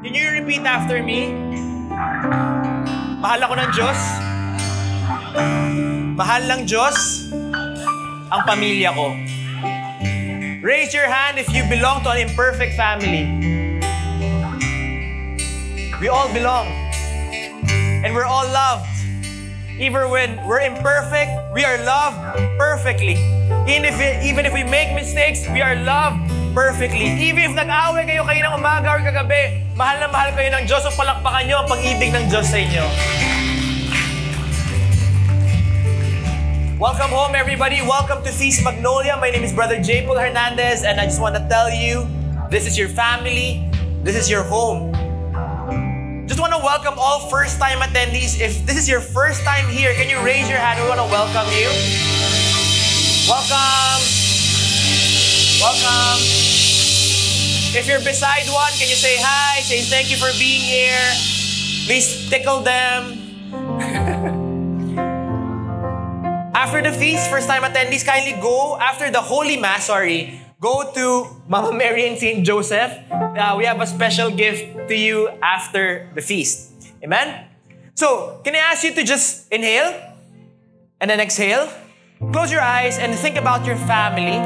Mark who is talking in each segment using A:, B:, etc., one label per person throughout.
A: Can you repeat after me? Mahal ako ng Diyos. Mahal ng Diyos ang pamilya ko. Raise your hand if you belong to an imperfect family. We all belong. And we're all loved. Even when we're imperfect, we are loved perfectly. Even if we make mistakes, we are loved perfectly. Even if nag-away kayo ng umaga or kagabi, mahal na mahal kayo ng Diyos o palakpakan nyo ang pag-ibig ng Diyos sa inyo. Welcome home, everybody. Welcome to Feast Magnolia. My name is Brother J. Paul Hernandez, and I just want to tell you, this is your family. This is your home. Just want to welcome all first-time attendees. If this is your first time here, can you raise your hand? We want to welcome you. Welcome. Welcome. If you're beside one, can you say hi? Say thank you for being here. Please tickle them. After the feast, first-time attendees, kindly go, after the Holy Mass, go to Mama Mary and St. Joseph. We have a special gift to you after the feast. Amen? So, can I ask you to just inhale and then exhale? Close your eyes and think about your family.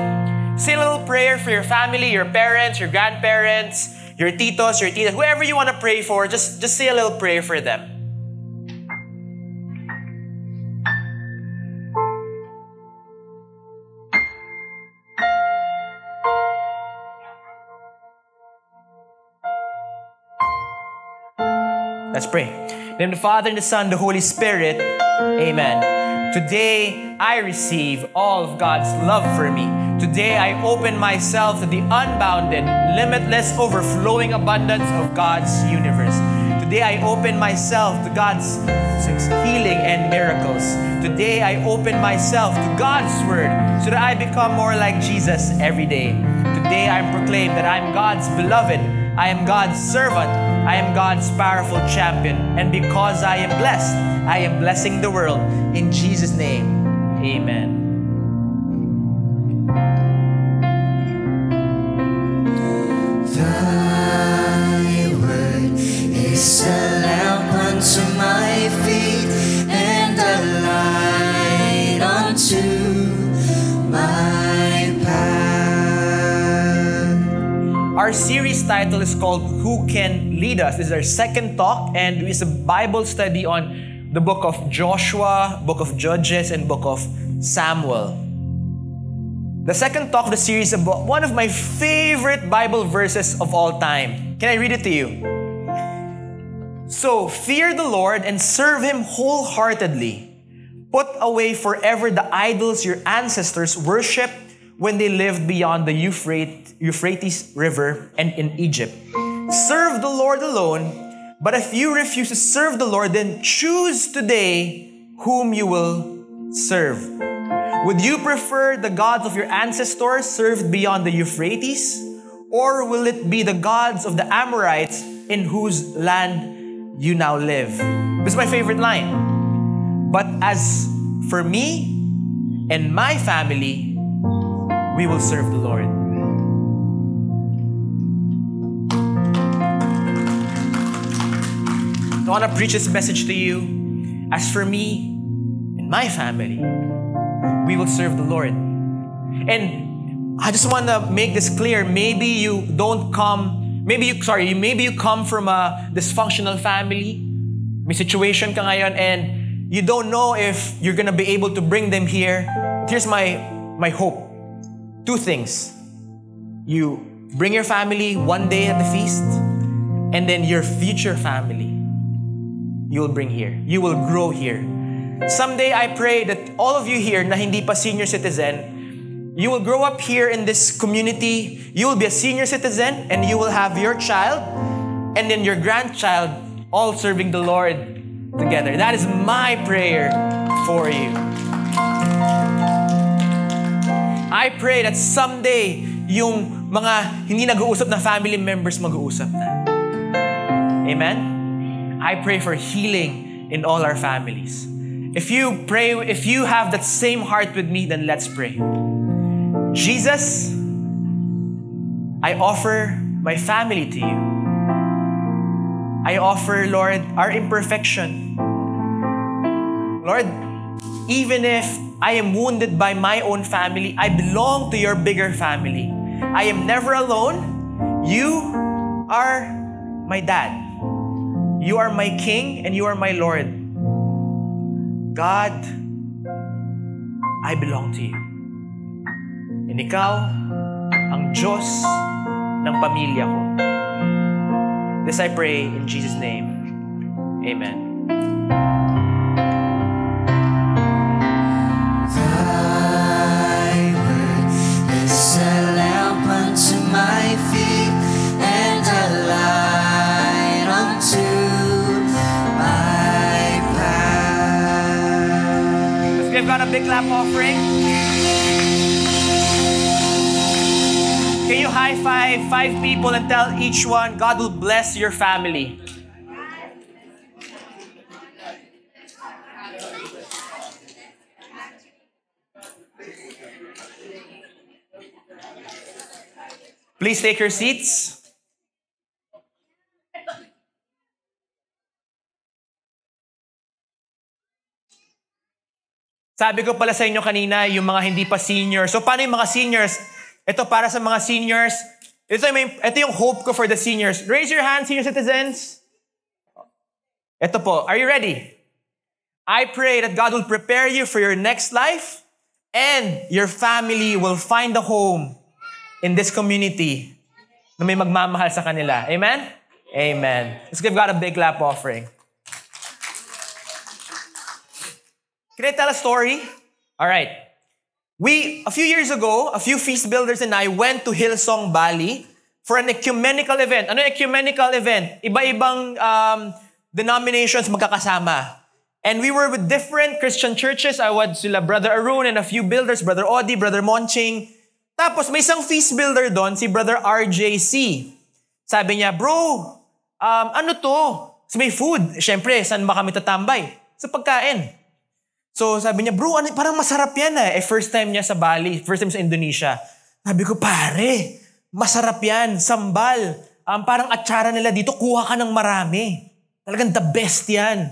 A: Say a little prayer for your family, your parents, your grandparents, your titos, your titas, whoever you want to pray for, just say a little prayer for them. Let's pray. In the name of the Father, and the Son, and the Holy Spirit. Amen. Today, I receive all of God's love for me. Today, I open myself to the unbounded, limitless, overflowing abundance of God's universe. Today, I open myself to God's healing and miracles. Today, I open myself to God's Word so that I become more like Jesus every day. Today, I proclaim that I'm God's beloved. I am God's servant. I am God's powerful champion. And because I am blessed, I am blessing the world. In Jesus' name, amen.
B: Thy word is a lamp unto my feet and a light unto my path.
A: Our series title is called Who Can Lead Us? This is our second talk, and it's a Bible study on the book of Joshua, book of Judges, and book of Samuel. The second talk of the series is about one of my favorite Bible verses of all time. Can I read it to you? So, fear the Lord and serve Him wholeheartedly. Put away forever the idols your ancestors worshipped when they lived beyond the Euphrates River and in Egypt. Serve the Lord alone, but if you refuse to serve the Lord, then choose today whom you will serve. Would you prefer the gods of your ancestors served beyond the Euphrates? Or will it be the gods of the Amorites in whose land you now live? This is my favorite line. But as for me and my family, we will serve the Lord. I want to preach this message to you. As for me and my family, we will serve the Lord. And I just want to make this clear. Maybe you come from a dysfunctional family. May situation ka ngayon and you don't know if you're gonna be able to bring them here. But here's my hope. Two things. You bring your family one day at the feast, and then your future family you will bring here. You will grow here. Someday, I pray that all of you here na hindi pa senior citizen, you will grow up here in this community. You will be a senior citizen, and you will have your child, and then your grandchild, all serving the Lord together. That is my prayer for you. I pray that someday, yung mga hindi nag-uusap na family members mag-uusap na. Amen? I pray for healing in all our families. If you have that same heart with me, then let's pray. Jesus, I offer my family to you. I offer, Lord, our imperfection. Lord, even if I am wounded by my own family, I belong to your bigger family. I am never alone. You are my dad. You are my king and you are my Lord. God, I belong to you. And ikaw, ang Diyos ng pamilya ko. This I pray in Jesus' name. Amen.
B: Thy word is a lamp unto my feet and a light unto my path.
A: Let's give God a big clap offering. Can you high five 5 people and tell each one, God will bless your family. Please take your seats. Sabi ko pala sa inyo kanina, yung mga hindi pa seniors. So paano yung mga seniors? Ito para sa mga seniors. Ito yung hope ko for the seniors. Raise your hands, senior citizens. Ito po. Are you ready? I pray that God will prepare you for your next life and your family will find a home in this community na may magmamahal sa kanila. Amen? Amen. Let's give God a big clap offering. Can I tell a story? All right. A few years ago, a few feast builders and I went to Hillsong, Bali for an ecumenical event. Ano yung ecumenical event? Iba-ibang denominations magkakasama. And we were with different Christian churches. I was sila Brother Arun and a few builders, Brother Odi, Brother Monching. Tapos may isang feast builder doon, si Brother RJC. Sabi niya, bro, ano to? So may food. Siyempre, saan ba kami tatambay? Sa pagkain. So sabi niya, bro, parang masarap yan eh. First time niya sa Bali, first time sa Indonesia. Sabi ko, pare, masarap yan, sambal. Parang atsara nila dito, kuha ka ng marami. Talagang the best yan.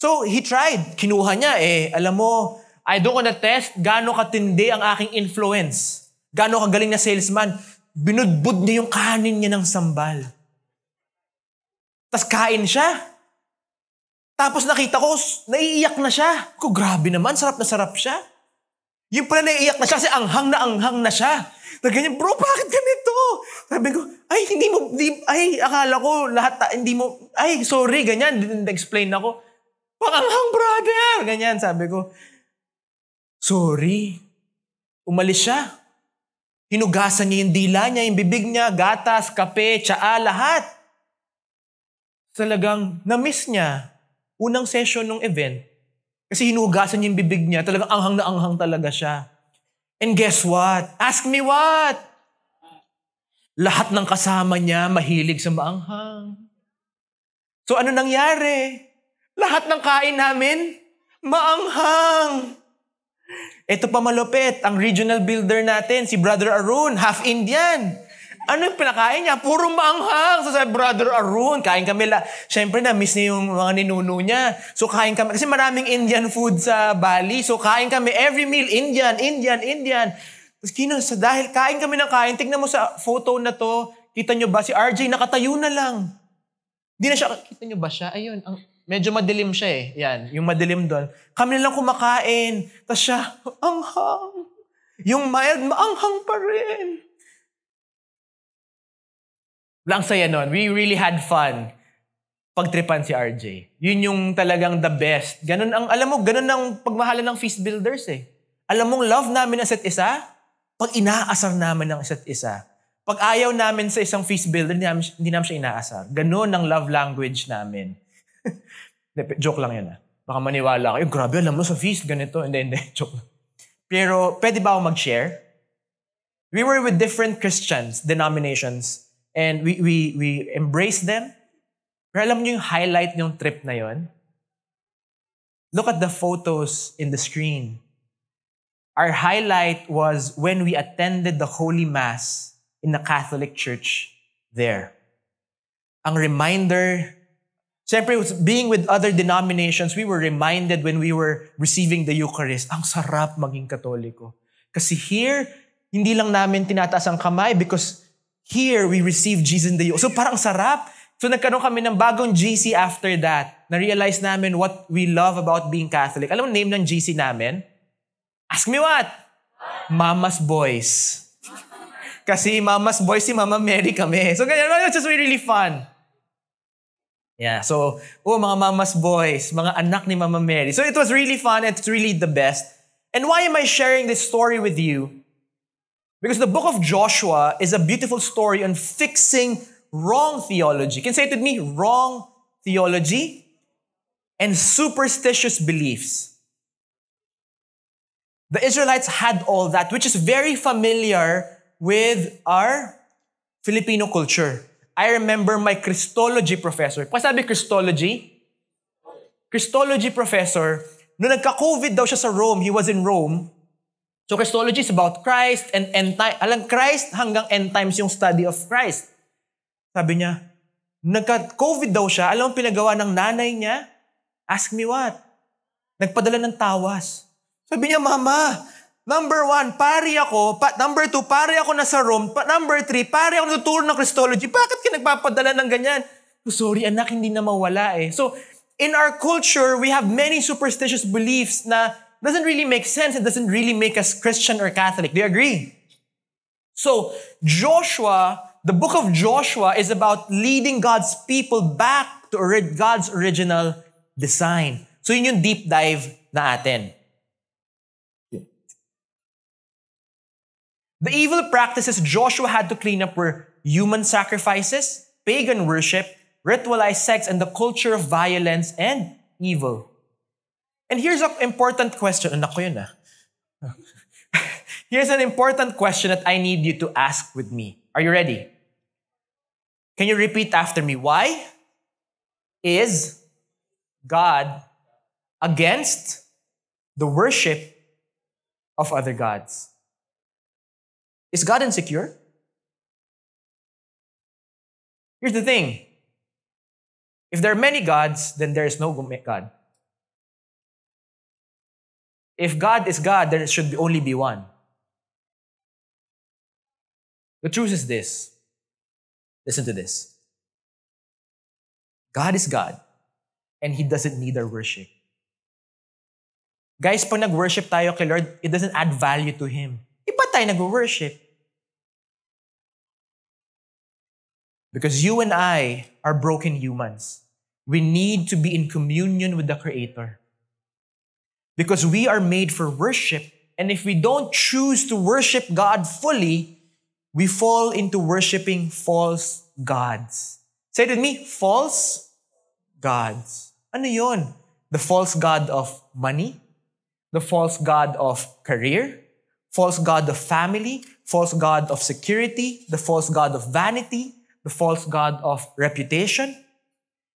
A: So he tried. Kinuha niya alam mo, I don't wanna test gaano katindi ang aking influence. Gaano kagaling na salesman. Binudbud niya yung kanin niya ng sambal. Tapos kain siya. Tapos nakita ko, naiiyak na siya. Ko, grabe naman, sarap na sarap siya. Yung pala naiiyak na siya kasi anghang na siya. Na ganyan, bro, bakit ganito? Sabi ko, akala ko lahat, sorry, ganyan, didn't explain ako. Panganghang, brother! Ganyan, sabi ko. Sorry. Umalis siya. Hinugasan niya yung dila niya, yung bibig niya, gatas, kape, tsaa, lahat. Talagang na-miss niya. Unang session ng event, kasi hinugasan niya yung bibig niya, talagang anghang na anghang talaga siya. And guess what? Ask me what? Lahat ng kasama niya mahilig sa maanghang. So ano nangyari? Lahat ng kain namin, maanghang. Ito pa malupit, ang regional builder natin, si Brother Arun, half Indian. Ano yung pinakain niya? Puro maanghang. So sabi, Brother Arun, kain kami. Siyempre na-miss niya yung mga ninuno niya. So kain kami. Kasi maraming Indian food sa Bali. So kain kami. Every meal, Indian. Tapos dahil kain kami ng kain, tignan mo sa photo na to, kita nyo ba si RJ nakatayo na lang. Di na siya, kita nyo ba siya? Ayun, medyo madilim siya eh. Yan, yung madilim doon. Kami na lang kumakain. Tapos siya, anghang. Yung mild, maanghang pa rin. Lang saya nun. We really had fun pagtripan si RJ. Yun yung talagang the best. Ganun ganun ang pagmahalan ng feast builders eh. Alam mong love namin ang isa't isa, pag inaasar namin ang isa't isa. Pag ayaw namin sa isang feast builder, hindi namin siya inaasar. Ganun ang love language namin. Joke lang yun Baka maniwala kayo, grabe, alam mo sa feast, ganito. Hindi, joke lang. Pero pwede ba ako mag-share? We were with different Christians, denominations, and we embraced them. Pero alam niyo yung highlight ng trip na yon? Look at the photos in the screen. Our highlight was when we attended the Holy Mass in the Catholic Church there. ang reminder, siyempre, being with other denominations, we were reminded when we were receiving the Eucharist, ang sarap maging Katoliko. Kasi here, hindi lang namin tinataas ang kamay because here we receive Jesus in the Eucharist. So parang sarap. So nagkaroon kami ng bagong GC after that. Na-realize namin what we love about being Catholic. Alam mo name ng GC namin? Ask me what? Mama's Boys. Kasi Mama's Boys si Mama Mary kami. So ganyan, it's just really fun. Yeah, so, mga Mama's Boys, mga anak ni Mama Mary. So it was really fun. It's really the best. And why am I sharing this story with you? Because the book of Joshua is a beautiful story on fixing wrong theology. Can you say it with me? Wrong theology and superstitious beliefs. The Israelites had all that, which is very familiar with our Filipino culture. I remember my Christology professor. Pasabi Christology? Christology professor, nung nagka-COVID daw siya sa Rome, he was in Rome. So Christology is about Christ and end time. Alam, Christ hanggang end times yung study of Christ. Sabi niya, nagka-COVID daw siya, alam mo pinagawa ng nanay niya? Ask me what? Nagpadala ng tawas. Sabi niya, Mama, number 1, pari ako. Number 2, pari ako nasa Rome. Number 3, pari ako natuturo ng Christology. Bakit ka nagpapadala ng ganyan? Oh, sorry anak, hindi na mawala eh. So, in our culture, we have many superstitious beliefs na doesn't really make sense. It doesn't really make us Christian or Catholic. Do you agree? So, the book of Joshua is about leading God's people back to God's original design. So, yun yung deep dive na atin. The evil practices Joshua had to clean up were human sacrifices, pagan worship, ritualized sex, and the culture of violence and evil. And here's an important question. Anak ko yun ah. Here's an important question that I need you to ask with me. Are you ready? Can you repeat after me? Why is God against the worship of other gods? Is God insecure? Here's the thing. If there are many gods, then there is no God. If God is God, there should only be one. The truth is this. Listen to this. God is God, and He doesn't need our worship. Guys, pag nag-worship tayo kay Lord, it doesn't add value to Him. Iba tayo nag-worship. Because you and I are broken humans. We need to be in communion with the Creator. Because we are made for worship, and if we don't choose to worship God fully, we fall into worshiping false gods. Say it with me, false gods. Ano yun? The false god of money, the false god of career, false god of family, false god of security, the false god of vanity, the false god of reputation.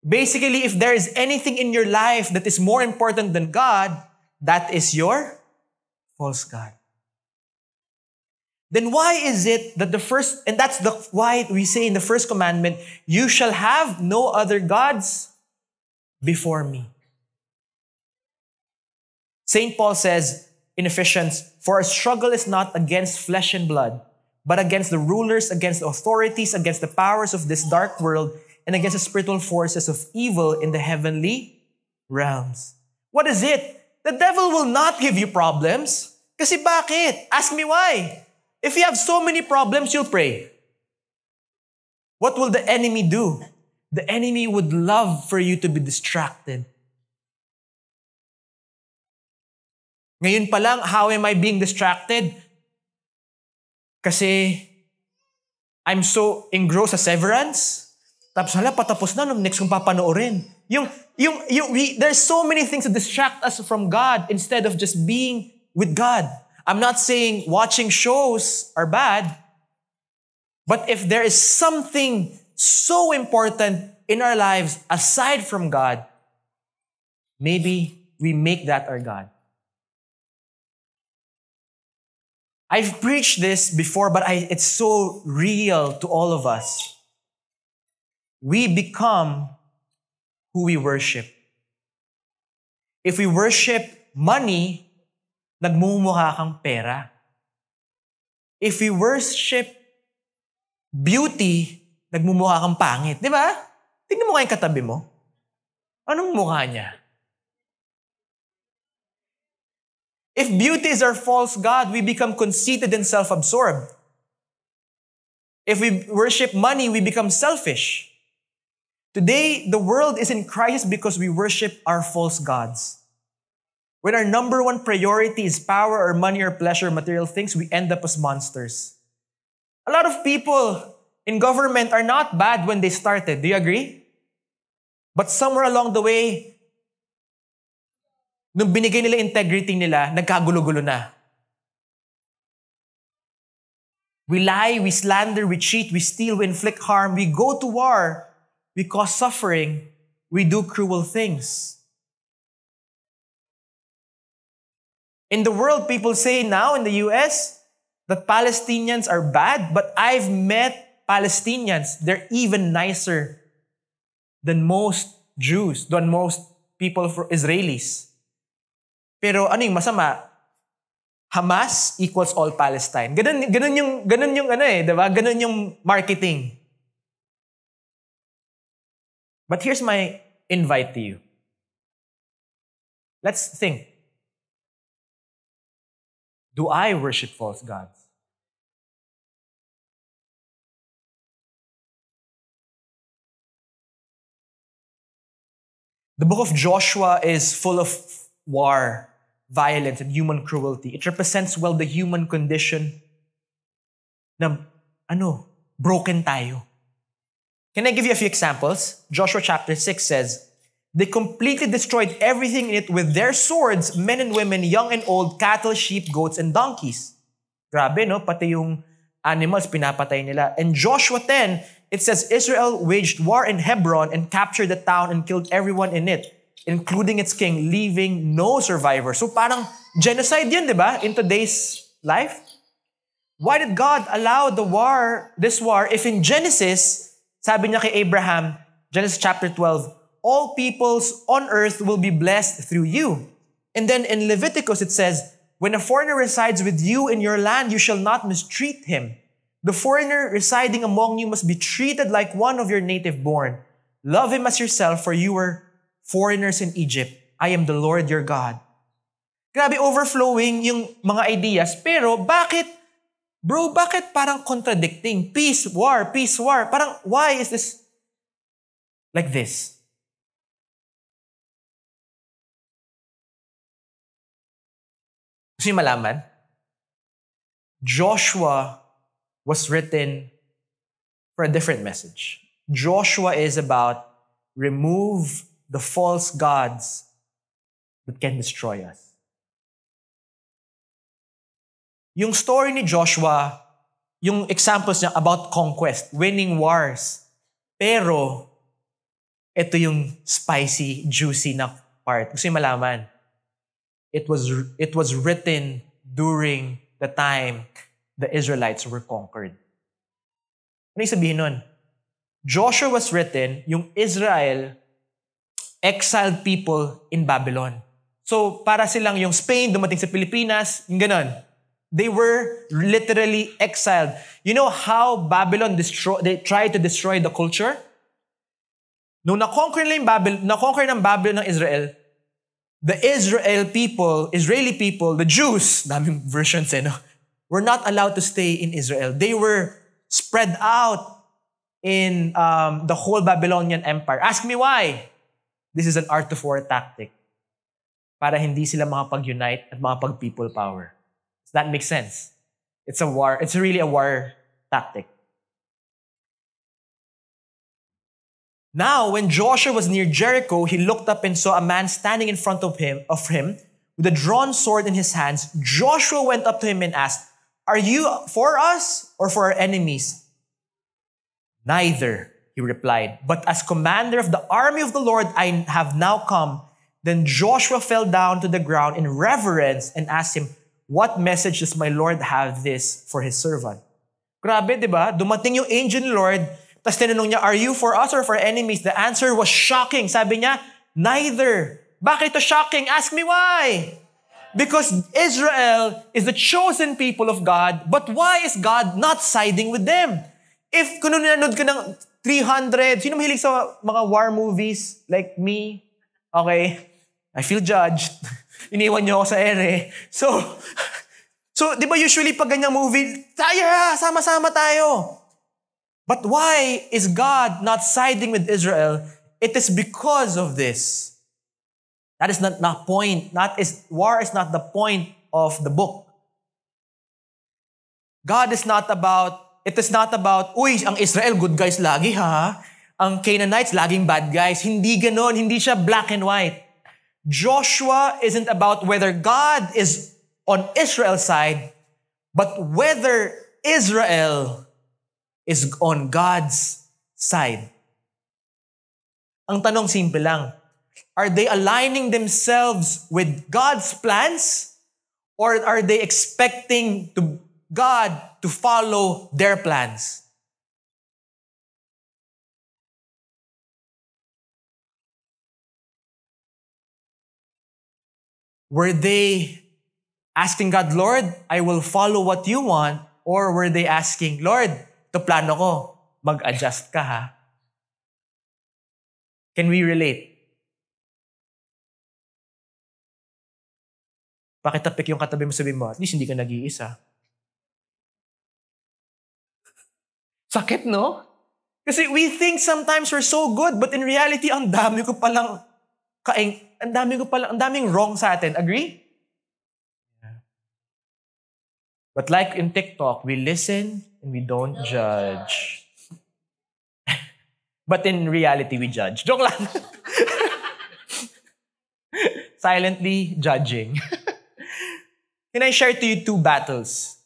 A: Basically, if there is anything in your life that is more important than God, that is your false god. Then why is it that why we say in the first commandment, you shall have no other gods before me. St. Paul says in Ephesians, for our struggle is not against flesh and blood, but against the rulers, against the authorities, against the powers of this dark world, and against the spiritual forces of evil in the heavenly realms. What is it? The devil will not give you problems. Kasi bakit? Ask me why. If you have so many problems, you'll pray. What will the enemy do? The enemy would love for you to be distracted. Ngayon pa lang, how am I being distracted? Kasi I'm so engrossed sa Severance. Tapos patapos na, next kong papanoorin. There's so many things that distract us from God instead of just being with God. I'm not saying watching shows are bad, but if there is something so important in our lives aside from God, maybe we make that our God. I've preached this before, but it's so real to all of us. we become who we worship. If we worship money, nagmumukha kang pera. If we worship beauty, nagmumukha kang pangit. Di ba? Tignan mo kayong katabi mo. Anong mukha niya? If beauty is our false god, we become conceited and self-absorbed. If we worship money, we become selfish. Today, the world is in crisis because we worship our false gods. When our number one priority is power or money or pleasure, material things, we end up as monsters. A lot of people in government are not bad when they started. Do you agree? But somewhere along the way, nung binigay nila integrity nila, nagkagulo-gulo na. We lie, we slander, we cheat, we steal, we inflict harm, we go to war, we cause suffering, we do cruel things. In the world, people say now in the US that Palestinians are bad, but I've met Palestinians. They're even nicer than most Jews, than most people for Israelis. Pero ano yung masama? Hamas equals all Palestine. Ganun yung ano eh, diba? Ganun yung marketing. But here's my invite to you. Let's think. Do I worship false gods? The book of Joshua is full of war, violence, and human cruelty. It represents well the human condition na, broken tayo. Can I give you a few examples? Joshua chapter 6 says, they completely destroyed everything in it with their swords, men and women, young and old, cattle, sheep, goats, and donkeys. Grabe, no? Pati yung animals, pinapatay nila. In Joshua 10, it says, Israel waged war in Hebron and captured the town and killed everyone in it, including its king, leaving no survivor. So parang genocide yan, di ba? In today's life. Why did God allow this war, if in Genesis, sabi niya kay Abraham, Genesis chapter 12, all peoples on earth will be blessed through you. And then in Leviticus it says, when a foreigner resides with you in your land, you shall not mistreat him. The foreigner residing among you must be treated like one of your native born. Love him as yourself, for you were foreigners in Egypt. I am the Lord your God. Grabe, overflowing yung mga ideas. Pero bakit parang contradicting? Peace, war. Parang, why is this like this? Gusto niyo malaman? Joshua was written for a different message. Joshua is about remove the false gods that can destroy us. Yung story ni Joshua, yung examples niya about conquest, winning wars. Pero, ito yung spicy, juicy na part. Gusto niyo malaman? It was written during the time the Israelites were conquered. Ano yung sabihin nun? Joshua was written, yung Israel, exiled people in Babylon. So, para silang yung Spain, dumating sa Pilipinas, yung ganon. They were literally exiled. You know how Babylon they tried to destroy the culture? Nung na-conquer ng Babylon ng Israel, the Israeli people, the Jews, daming versions were not allowed to stay in Israel. They were spread out in the whole Babylonian Empire. Ask me why. This is an art of war tactic para hindi sila makapag-unite at makapag-people power. Does that make sense? It's a war. It's really a war tactic. Now, when Joshua was near Jericho, he looked up and saw a man standing in front of him with a drawn sword in his hands. Joshua went up to him and asked, "Are you for us or for our enemies?" "Neither," he replied, "but as commander of the army of the Lord, I have now come." Then Joshua fell down to the ground in reverence and asked him, "What message does my Lord have this for his servant?" Grabe, di ba? Dumating yung angel ng Lord, Tapos tinanong niya, are you for us or for enemies? The answer was shocking. Sabi niya, neither. Bakit ito shocking? Ask me why. Because Israel is the chosen people of God, but why is God not siding with them? If kung nanonood ka ng 300, sino mahilig sa mga war movies like me? Okay, I feel judged. Iniwan niyo ako sa ere. So, di ba usually pag ganyang movie, sama-sama tayo. But why is God not siding with Israel? It is because of this. That is not the point. War is not the point of the book. It is not about, uy, ang Israel, good guys lagi ha. Ang Canaanites, laging bad guys. Hindi ganon. Hindi siya black and white. Joshua isn't about whether God is on Israel's side, but whether Israel is on God's side. Ang tanong simple lang. Are they aligning themselves with God's plans? Or are they expecting God to follow their plans? Were they asking God, Lord, I will follow what you want? Or were they asking, Lord, ito plano ko, mag-adjust ka ha? Can we relate? Pakitapik yung katabi mo, sabihin mo, at least hindi ka nag-iisa. Sakit, no? Kasi we think sometimes we're so good, but in reality, ang daming wrong sa atin. Agree? But like in TikTok, we listen and we don't judge. But in reality, we judge. Joke lang. Silently judging. Can I share to you 2 battles?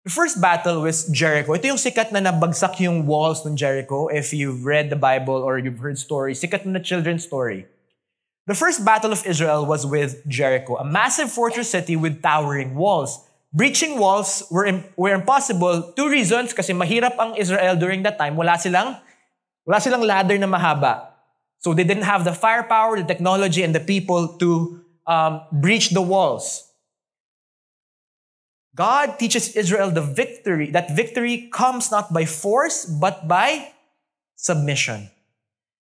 A: The first battle was Jericho. Ito yung sikat na nabagsak yung walls ng Jericho. If you've read the Bible or you've heard stories, sikat na children's story. The first battle of Israel was with Jericho, a massive fortress city with towering walls. Breaching walls were impossible. 2 reasons, kasi mahirap ang Israel during that time. Wala silang ladder na mahaba. So they didn't have the firepower, the technology, and the people to breach the walls. God teaches Israel that victory comes not by force, but by submission.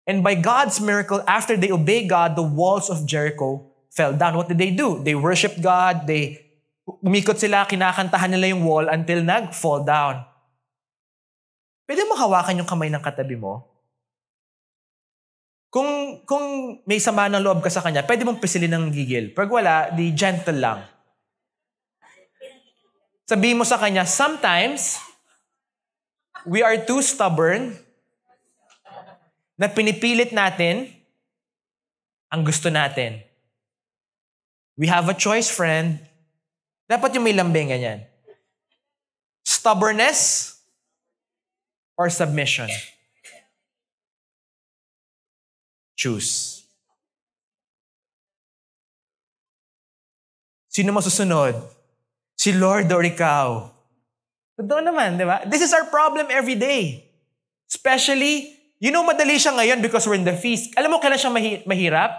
A: And by God's miracle, after they obeyed God, the walls of Jericho fell down. What did they do? They worshiped God, umikot sila, kinakantahan nila yung wall until nag-fall down. Pwede mo hawakan yung kamay ng katabi mo? Kung may sama ng loob ka sa kanya, pwede mong pisilin ng gigil. Pag wala, di gentle lang. Sabihin mo sa kanya, sometimes, we are too stubborn na pinipilit natin ang gusto natin. We have a choice, friend. Dapat yung may lambing ganyan. Stubbornness or submission? Choose. Sino masusunod? Si Lord or ikaw? Totoo naman, di ba? This is our problem every day. Especially, madali siya ngayon because we're in the feast. Alam mo kailan siya mahirap?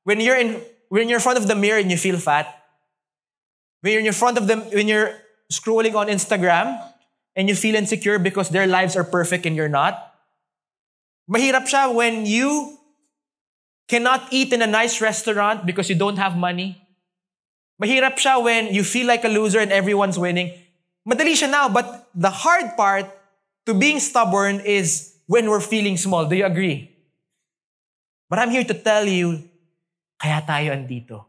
A: When you're in front of the mirror and you feel fat. When you're scrolling on Instagram and you feel insecure because their lives are perfect and you're not. Mahirap siya when you cannot eat in a nice restaurant because you don't have money. Mahirap siya when you feel like a loser and everyone's winning. Madali siya now, but the hard part to being stubborn is when we're feeling small. Do you agree? But I'm here to tell you, kaya tayo andito.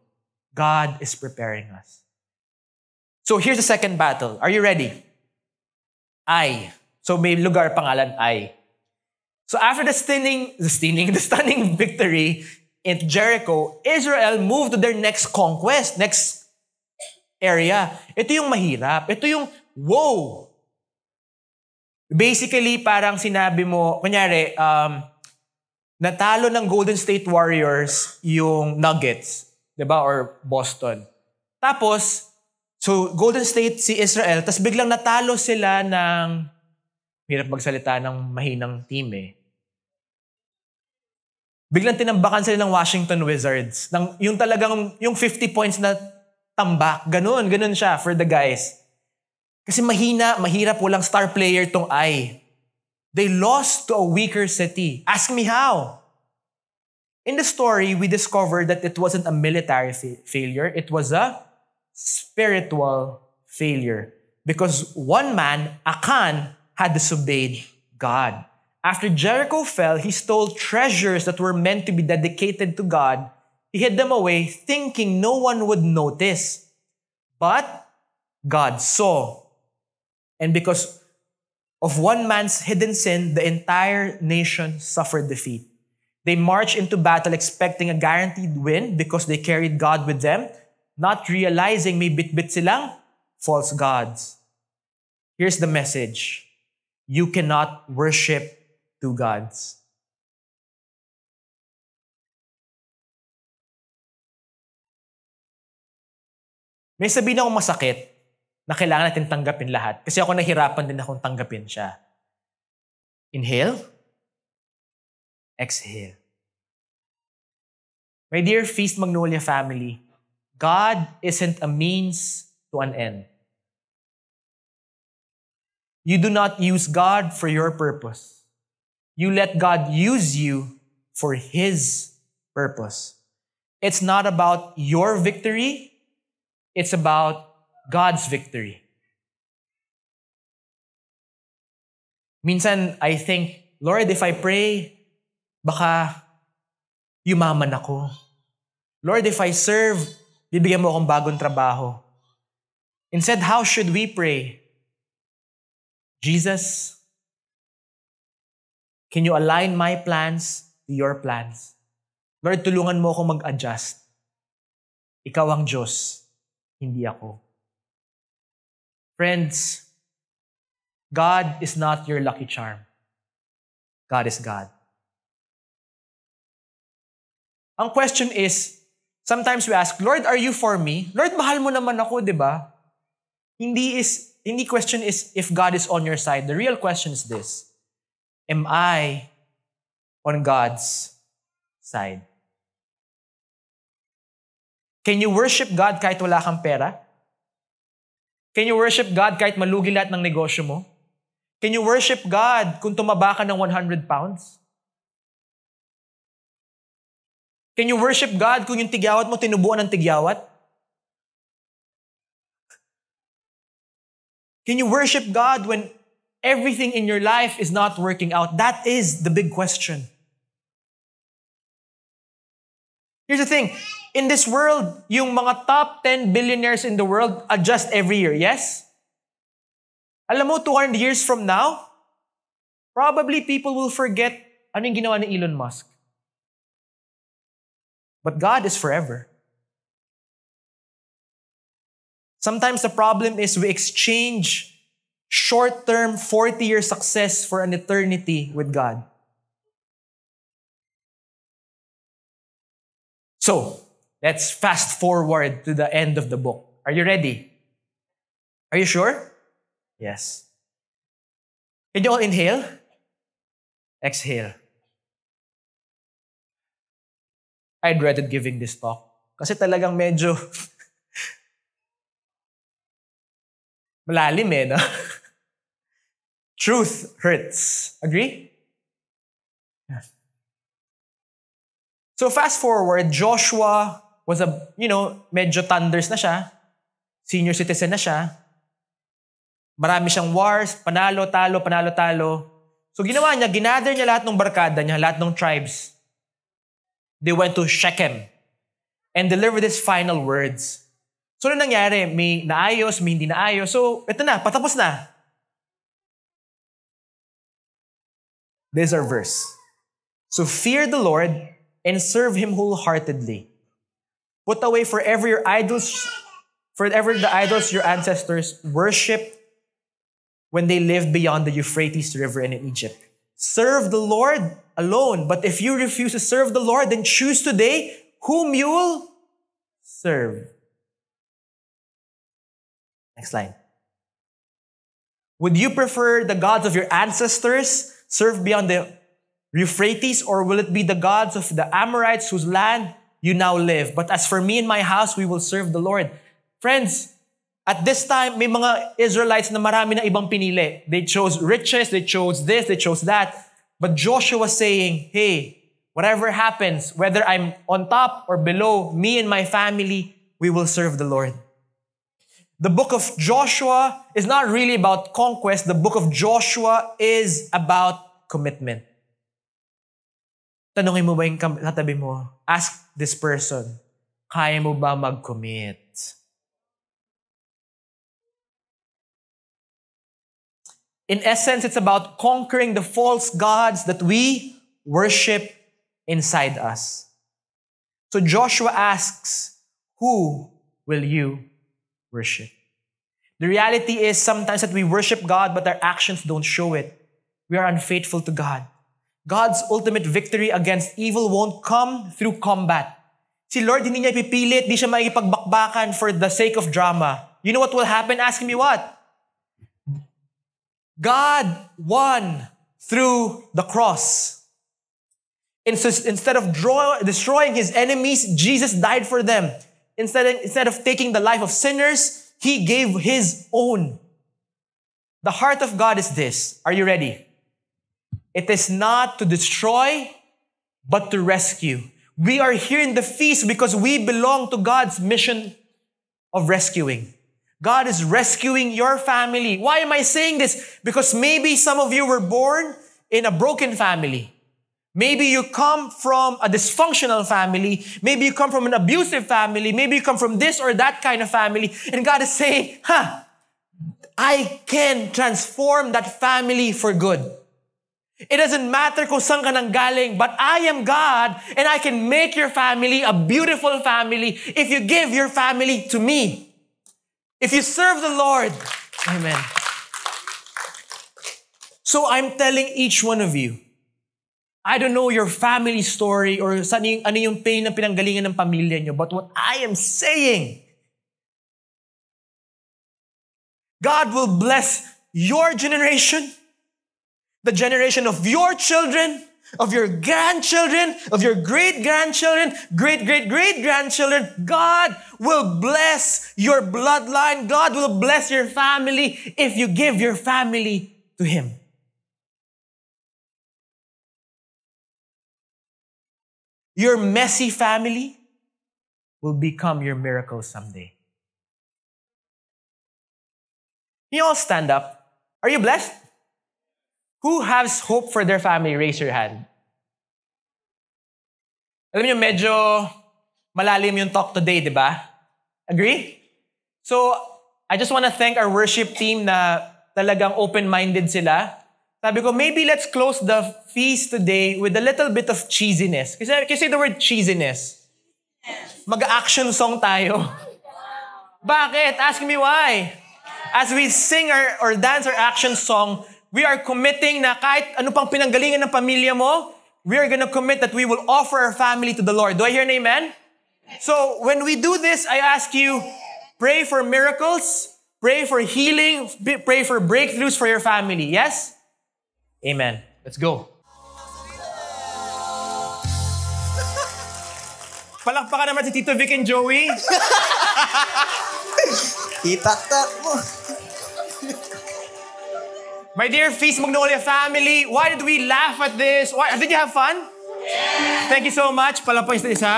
A: God is preparing us. So here's the second battle. Are you ready? Ai. So may lugar pangalan Ai. So after the stunning victory in Jericho, Israel moved to their next conquest, next area. Ito yung mahirap. Ito yung, wow! Basically, parang sinabi mo, kunyari, natalo ng Golden State Warriors yung Nuggets, diba? Or Boston. Tapos, so Golden State si Israel, tapos biglang natalo sila ng Hirap magsalita ng mahinang team eh. Biglang tinambakan sila ng Washington Wizards. Yung talagang, yung 50 points na tambak. Ganun siya for the guys. Kasi mahirap, walang star player tong Ai. They lost to a weaker city. Ask me how. In the story, we discovered that it wasn't a military failure. It was a spiritual failure. Because one man, Achan, had disobeyed God. After Jericho fell, he stole treasures that were meant to be dedicated to God. He hid them away, thinking no one would notice. But God saw. And because of one man's hidden sin, the entire nation suffered defeat. They marched into battle expecting a guaranteed win because they carried God with them, not realizing may bit-bit silang false gods. Here's the message. You cannot worship two gods. May sabihin akong masakit na kailangan natin tanggapin lahat. Kasi ako nahirapan din akong tanggapin siya. Inhale. Exhale. My dear Feast Magnolia family, God isn't a means to an end. You do not use God for your purpose. You let God use you for His purpose. It's not about your victory. It's about God's victory. Minsan, I think, Lord, if I pray, baka yumaman ako. Lord, if I serve, bibigyan mo akong bagong trabaho. Instead, how should we pray? Jesus, can you align my plans to your plans? Lord, tulungan mo akong mag-adjust. Ikaw ang Diyos, hindi ako. Friends, God is not your lucky charm. God is God. Ang question is, sometimes we ask, Lord, are you for me? Lord, mahal mo naman ako, di ba? Hindi question is if God is on your side. The real question is this. Am I on God's side? Can you worship God kahit wala kang pera? Can you worship God kahit malugi lahat ng negosyo mo? Can you worship God kung tumaba ka ng 100 pounds? Can you worship God kung yung tigyawat mo tinubuan ng tigyawat? Can you worship God when everything in your life is not working out? That is the big question. Here's the thing. In this world, yung mga top 10 billionaires in the world adjust every year, yes? Alam mo, 200 years from now, probably people will forget ano yung ginawa ni Elon Musk. But God is forever. Sometimes the problem is we exchange short-term 40-year success for an eternity with God. So, let's fast forward to the end of the book. Are you ready? Are you sure? Yes. Can you all inhale? Exhale. I dreaded giving this talk. Kasi talagang medyo malalim eh, no? Truth hurts. Agree? Yeah. So fast forward, Joshua was medyo thunders na siya. Senior citizen na siya. Marami siyang wars, panalo, talo, panalo, talo. So ginawa niya, ginather niya lahat ng barkada niya, lahat ng tribes. They went to Shechem and delivered his final words. So ano nangyari? May naayos, may hindi naayos. So ito na, patapos na. This is our verse. So fear the Lord and serve Him wholeheartedly. Put away forever the idols your ancestors worshipped when they lived beyond the Euphrates River and in Egypt. Serve the Lord alone. But if you refuse to serve the Lord, then choose today whom you will serve. Next line. Would you prefer the gods of your ancestors served beyond the Euphrates, or will it be the gods of the Amorites whose land you now live? But as for me and my house, we will serve the Lord. Friends, at this time, may mga Israelites na marami na ibang pinili. They chose riches, they chose this, they chose that. But Joshua was saying, hey, whatever happens, whether I'm on top or below, me and my family, we will serve the Lord. The book of Joshua is not really about conquest. The book of Joshua is about commitment. Tanungin mo ba yung katabi mo? Ask this person, kaya mo ba mag-commit? In essence, it's about conquering the false gods that we worship inside us. So Joshua asks, who will you worship? The reality is sometimes that we worship God, but our actions don't show it. We are unfaithful to God. God's ultimate victory against evil won't come through combat. Si Lord, hindi niya ipipilit, di siya makikipagbakbakan for the sake of drama. You know what will happen? Ask me what? God won through the cross. Instead of destroying his enemies, Jesus died for them. Instead of taking the life of sinners, he gave his own. The heart of God is this. Are you ready? It is not to destroy, but to rescue. We are here in the feast because we belong to God's mission of rescuing. God is rescuing your family. Why am I saying this? Because maybe some of you were born in a broken family. Maybe you come from a dysfunctional family. Maybe you come from an abusive family. Maybe you come from this or that kind of family. And God is saying, I can transform that family for good. It doesn't matter kung saan ka nanggaling, but I am God and I can make your family a beautiful family if you give your family to me. If you serve the Lord. Amen. So I'm telling each one of you, I don't know your family story or ano yung pain na pinanggalingan ng pamilya nyo, but what I am saying, God will bless your generation, the generation of your children, of your grandchildren, of your great-grandchildren, great-great-great-grandchildren. God will bless your bloodline. God will bless your family if you give your family to Him. Your messy family will become your miracle someday. Can you all stand up? Are you blessed? Who has hope for their family? Raise your hand. Alam niyo, medyo malalim yung talk today, di ba? Agree? So, I just want to thank our worship team na talagang open-minded sila. Sabi ko, maybe let's close the feast today with a little bit of cheesiness. Kasi the word cheesiness. Mag-action song tayo. Bakit? Ask me why. As we sing or dance our action song, we are committing na kahit ano pang pinanggalingan ng pamilya mo, we are gonna commit that we will offer our family to the Lord. Do I hear an amen? So, when we do this, I ask you, pray for miracles, pray for healing, pray for breakthroughs for your family. Yes? Amen. Let's go. Palakpakan naman si Tito Vic and Joey.
B: Itaktak mo.
A: My dear Feast Magnolia family, why did we laugh at this? Did you have fun? Yeah. Thank you so much. Palakpakan sa isa.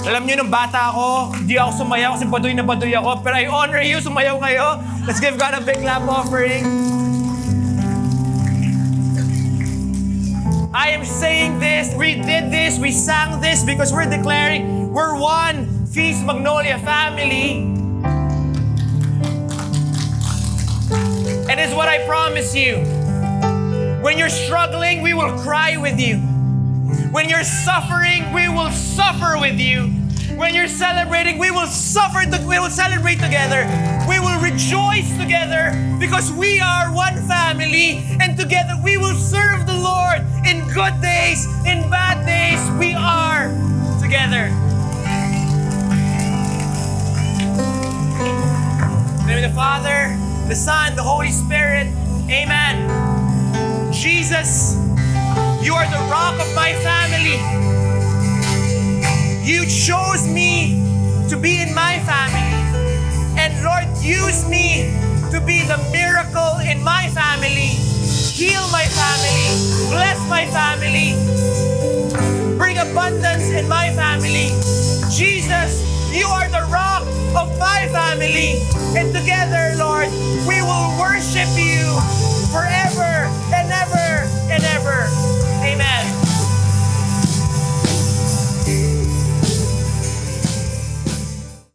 A: Alam niyo, nung bata ako, hindi ako sumayaw kasi paduy na paduy ako. Pero I honor you, sumayaw kayo. Let's give God a big clap offering. I am saying this, we did this, we sang this because we're declaring we're one Feast Magnolia family. And it's what I promise you. When you're struggling, we will cry with you. When you're suffering, we will suffer with you. When you're celebrating, we will celebrate together. We will rejoice together because we are one family and together we will serve the Lord in good days, in bad days. We are together. In the name of the Father, the Son, the Holy Spirit. Amen. Jesus, you are the rock of my family. You chose me to be in my family. And Lord, use me to be the miracle in my family. Heal my family. Bless my family. Bring abundance in my family. Jesus, you are the rock of my family. And together, Lord, we will worship you.